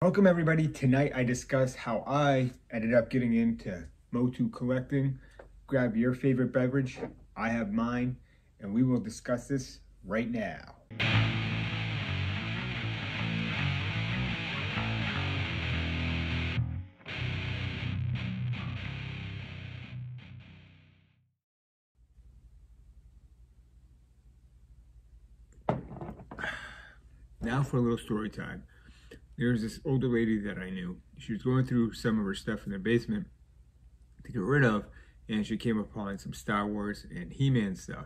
Welcome everybody. Tonight I discuss how I ended up getting into MOTU collecting. Grab your favorite beverage, I have mine, and we will discuss this right now. Now for a little story time. There's this older lady that I knew. She was going through some of her stuff in the basement to get rid of, and she came upon some Star Wars and He-Man stuff.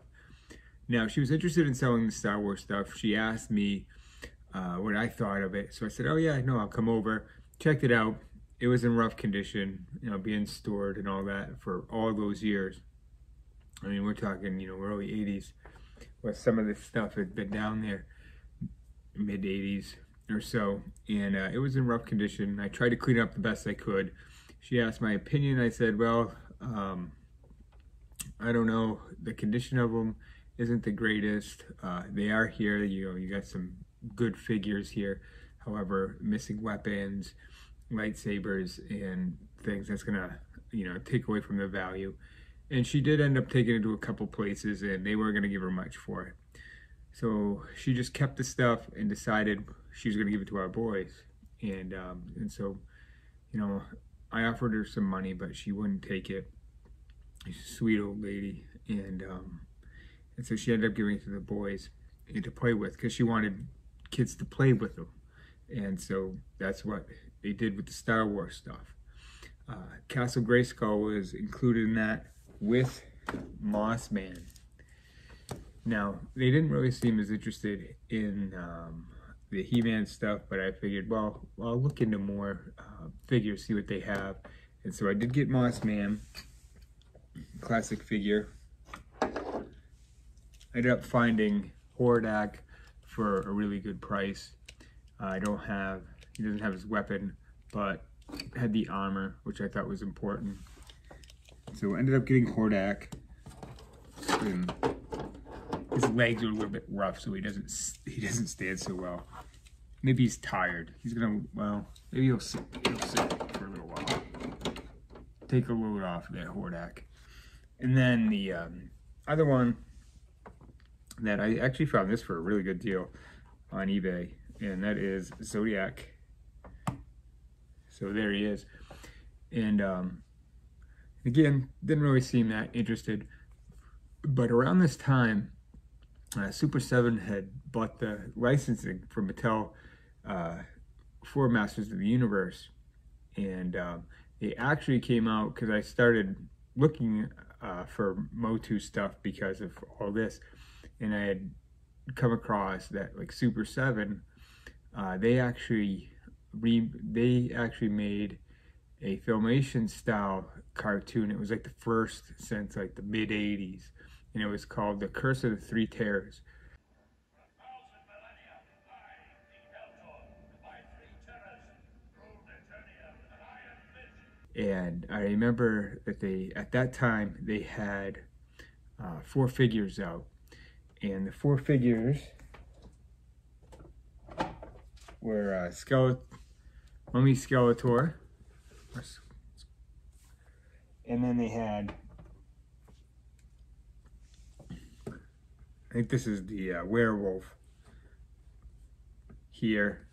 Now, she was interested in selling the Star Wars stuff. She asked me what I thought of it. So I said, oh yeah, no, I'll come over. Checked it out. It was in rough condition, being stored and all that for all those years. I mean, we're talking, early 80s, where some of this stuff had been down there, mid 80s or so, and it was in rough condition. I tried to clean it up the best I could. She asked my opinion. I said, well, I don't know. The condition of them isn't the greatest. They are here. You got some good figures here. However, missing weapons, lightsabers, and things that's gonna, take away from the value. And she did end up taking it to a couple places, and they weren't gonna give her much for it. So she just kept the stuff and decided she was gonna give it to our boys. And so, I offered her some money, but she wouldn't take it. She's a sweet old lady, and so she ended up giving it to the boys and to play with, because she wanted kids to play with them. And so that's what they did with the Star Wars stuff. Castle Grayskull was included in that with Moss Man. Now, they didn't really seem as interested in the He-Man stuff, but I figured, well, I'll look into more figures, see what they have. And so I did get Moss Man, classic figure. I ended up finding Zodiac for a really good price. He doesn't have his weapon, but had the armor, which I thought was important. So I ended up getting Zodiac. His legs are a little bit rough, so he doesn't stand so well. Maybe he's tired. Maybe he'll sit for a little while. Take a load off that Zodiac. And then the other one that I actually found this for a really good deal on eBay, and that is Zodiac. So there he is. And again, didn't really seem that interested. But around this time, Super 7 had bought the licensing from Mattel for Masters of the Universe. And they actually came out, because I started looking for MOTU stuff because of all this. And I had come across that, like, Super 7, they actually made a Filmation style cartoon. It was like the first since like the mid 80s, and it was called The Curse of the Three Terrors. And I remember that at that time they had 4 figures out, and the 4 figures were Mummy Skeletor, and then they had, I think this is the werewolf here,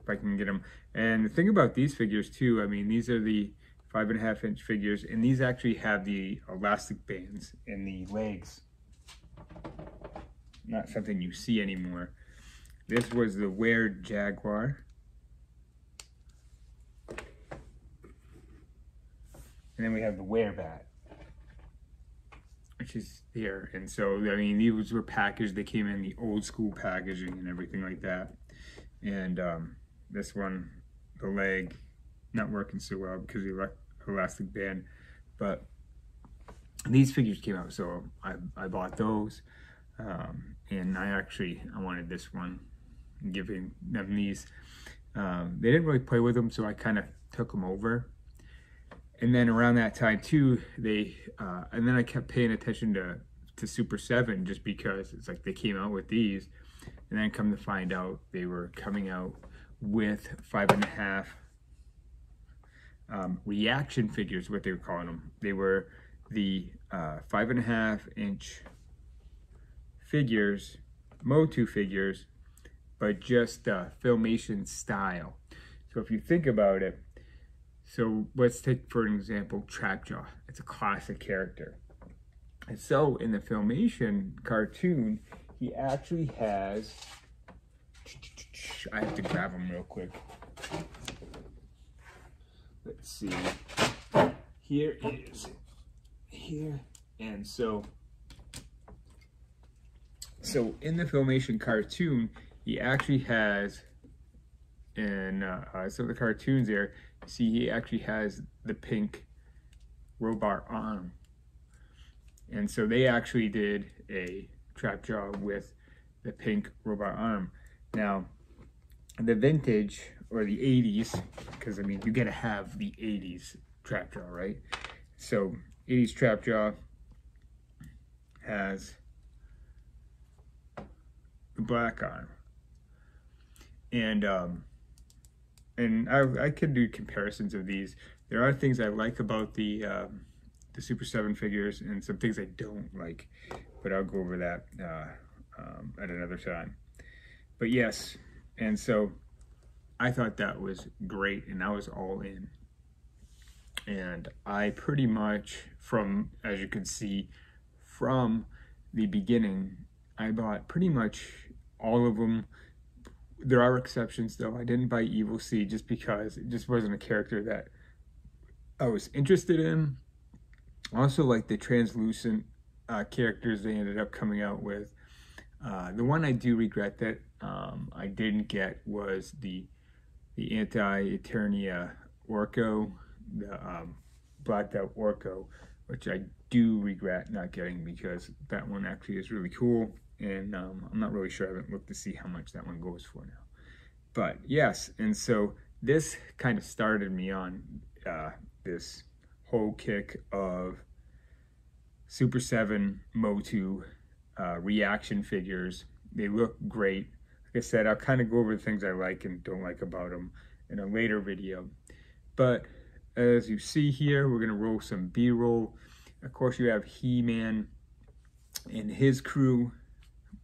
if I can get them. And the thing about these figures too, I mean, these are the 5.5-inch figures, and these actually have the elastic bands in the legs. Not something you see anymore. This was the Were-Jaguar. And then we have the Were-Bat, which is here. And so, I mean, these were packaged. They came in the old school packaging and everything like that. And this one, the leg, not working so well because of the elastic band. But these figures came out, so I bought those. And I wanted this one, giving them these. They didn't really play with them, so I kind of took them over. And then around that time too, and then I kept paying attention to Super 7, just because it's like they came out with these, and then come to find out they were coming out with 5.5 reaction figures, what they were calling them. They were the 5.5-inch figures, MOTU figures, but just Filmation style. So if you think about it, so let's take for an example Trapjaw. It's a classic character. And so in the Filmation cartoon, he actually has, I have to grab him real quick. Let's see. Here is here, and so in the Filmation cartoon, he actually has, in some of the cartoons there, see he actually has the pink robot arm. And so they actually did a Trapjaw with the pink robot arm. Now, the vintage, or the 80s, because I mean, you gotta have the 80s Trapjaw, right? So, 80s Trapjaw has the black arm. And I could do comparisons of these. There are things I like about the Super 7 figures and some things I don't like, but I'll go over that at another time. But yes, and so I thought that was great, and I was all in. And I pretty much, from, as you can see, from the beginning, I bought pretty much all of them. There are exceptions though. I didn't buy Evil C just because it just wasn't a character that I was interested in. Also, like the translucent characters they ended up coming out with. The one I do regret that I didn't get was the Anti-Eternia Orko, the blacked out Orko, which I do regret not getting because that one actually is really cool. And I'm not really sure. I haven't looked to see how much that one goes for now. But yes, and so this kind of started me on this whole kick of Super 7 MOTU reaction figures. They look great. Like I said, I'll kind of go over the things I like and don't like about them in a later video. But as you see here, we're going to roll some B-roll. Of course, you have He-Man and his crew.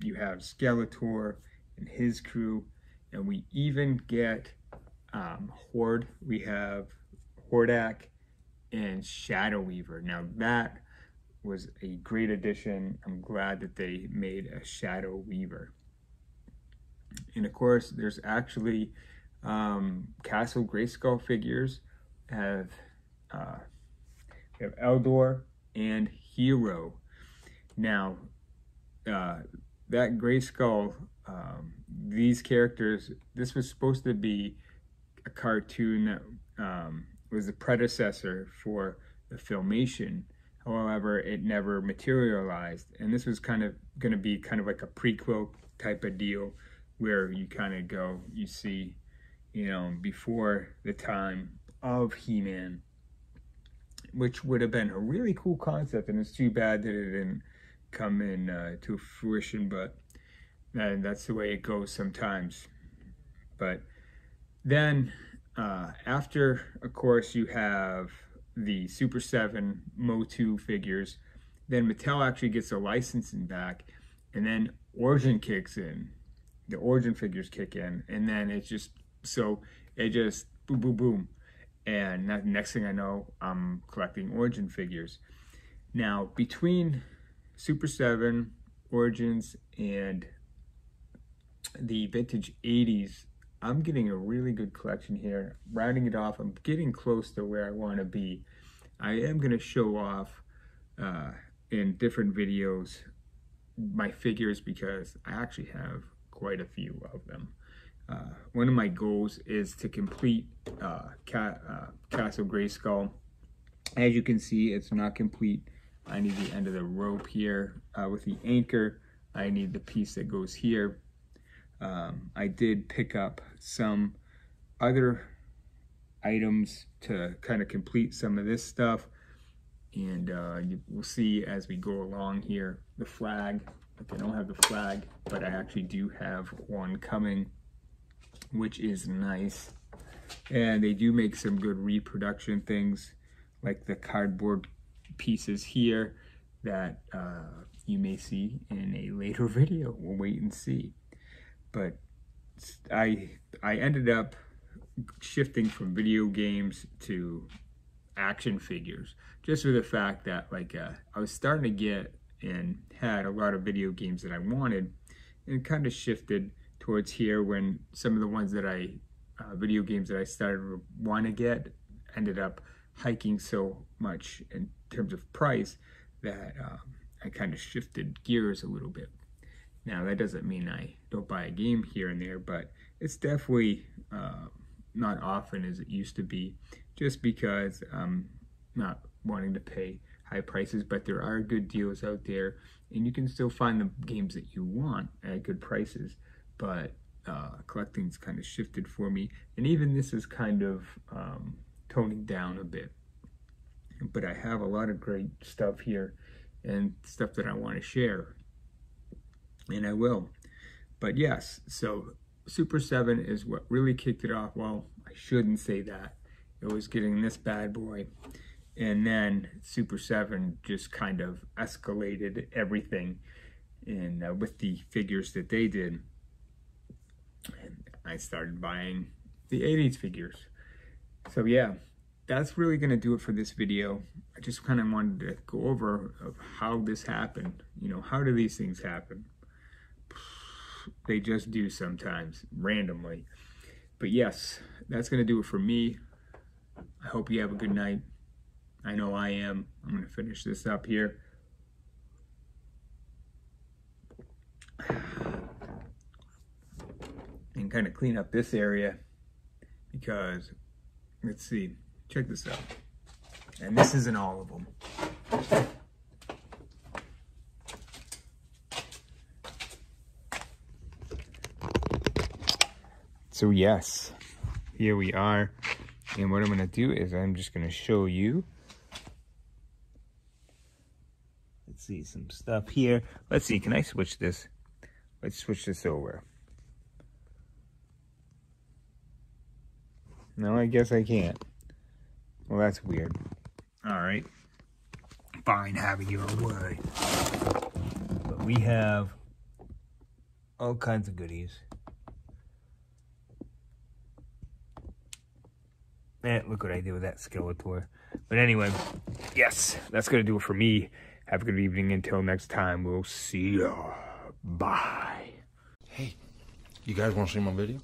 You have Skeletor and his crew, and we even get Horde. We have Hordak and Shadow Weaver. Now that was a great addition. I'm glad that they made a Shadow Weaver. And of course, there's actually Castle Grayskull figures. We have Eldor and Hero. Now, that Grayskull, these characters, this was supposed to be a cartoon that was the predecessor for the Filmation. However, it never materialized. And this was kind of going to be kind of like a prequel type of deal where you kind of go, you see, you know, before the time of He-Man, which would have been a really cool concept. And it's too bad that it didn't come in to fruition, but that's the way it goes sometimes. But then after, of course, you have the Super 7 MOTU figures, then Mattel actually gets the licensing back, and then Origin kicks in. The Origin figures kick in, and then it's just, so it just boom, boom, boom. And next thing I know, I'm collecting Origin figures. Now, between Super 7, Origins, and the vintage 80s, I'm getting a really good collection here. Rounding it off, I'm getting close to where I want to be. I am going to show off in different videos my figures because I actually have quite a few of them. One of my goals is to complete Castle Grayskull. As you can see, it's not complete. I need the end of the rope here with the anchor. I need the piece that goes here. I did pick up some other items to kind of complete some of this stuff, and we'll see as we go along here. The flag, I don't have the flag, but I actually do have one coming. which is nice. And they do make some good reproduction things, like the cardboard pieces here that you may see in a later video. We'll wait and see. But I ended up shifting from video games to action figures, just for the fact that I was starting to get and had a lot of video games that I wanted, and kind of shifted towards here when some of the ones that video games that I started to want to get ended up hiking so much in terms of price that I kind of shifted gears a little bit. Now, that doesn't mean I don't buy a game here and there, but it's definitely not often as it used to be, just because I'm not wanting to pay high prices. But there are good deals out there, and you can still find the games that you want at good prices. But collecting's kind of shifted for me, and even this is kind of toning down a bit. But I have a lot of great stuff here, and stuff that I want to share, and I will. But yes, so Super 7 is what really kicked it off. Well, I shouldn't say that. It was getting this bad boy, and then Super 7 just kind of escalated everything, and with the figures that they did, and I started buying the 80s figures. So yeah, that's really going to do it for this video. I just kind of wanted to go over of how this happened. You know, how do these things happen? They just do sometimes, randomly. But yes, that's going to do it for me. I hope you have a good night. I know I am. I'm going to finish this up here. And kind of clean up this area, because, let's see, check this out. And this isn't all of them. So yes, here we are. And what I'm going to do is I'm just going to show you. Let's see, some stuff here. Let's see, can I switch this? Let's switch this over. No, I guess I can't. Well, that's weird. All right. Fine, have it your way. But we have all kinds of goodies. Look what I did with that Skeletor. But anyway, yes, that's going to do it for me. Have a good evening. Until next time, we'll see ya. Bye. Hey, you guys want to see my video?